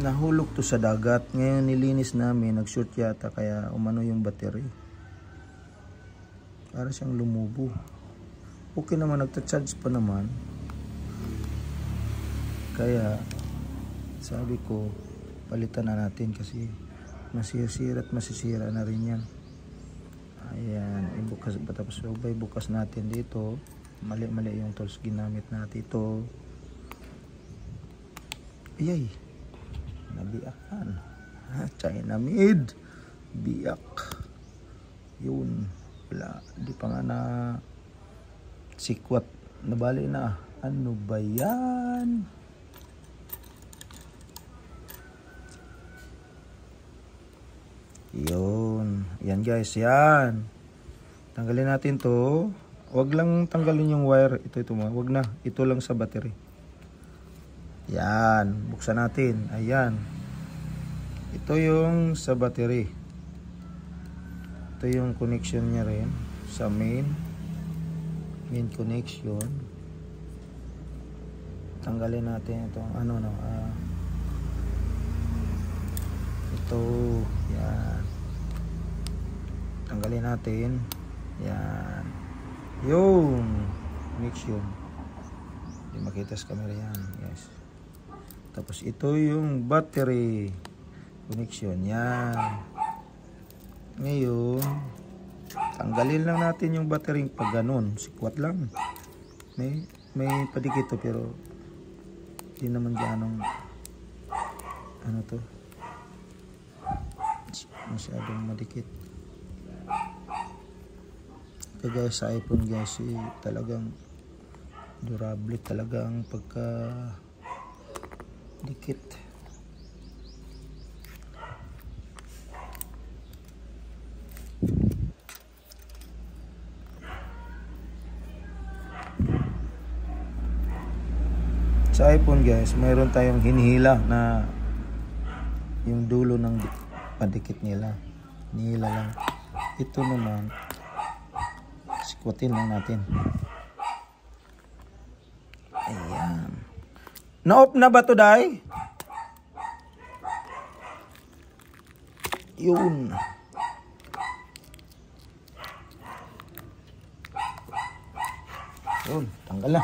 nahulog to sa dagat. Ngayon nilinis namin, nag-short yata kaya umano yung battery. Para siyang lumubo. Okay naman, nagta-charge pa naman. Kaya sabi ko palitan na natin kasi masisira at masisira na rin yan. Ayan, ibukas pa, tapos bukas natin dito. Mali yung tools ginamit natin ito. Ayay, nabiakan. China made. Biak. Yun. Wala. Di pa nga na sikwat. Nabali na. Ano ba yan? Yun. Yan guys. Yan. Tanggalin natin to. Wag lang tanggalin yung wire. Ito mo. Wag na. Ito lang sa battery. Yan. Buksan natin. Ayan. Ito yung sa battery. Ito yung connection niya rin. Sa main connection. Tanggalin natin ito. Ito. Yan. Tanggalin natin. Yan. Yung connection. Hindi makita sa camera yan. Yes. Tapos ito yung battery connection. Yan. Ngayon, tanggalin lang natin yung battery pag ganun. Sikwat lang. May padikit to pero hindi naman ganong ano to. Masyadong madikit. Kaya guys, sa iPhone guys, talagang durable talagang pagka dikit. Sa iPhone guys, mayroon tayong hinihila na yung dulo ng padikit nila. Hinihila lang. Ito naman, sikwatin lang natin. Ayan. Na-off na ba to, Day? Yun. Yun, tanggal na.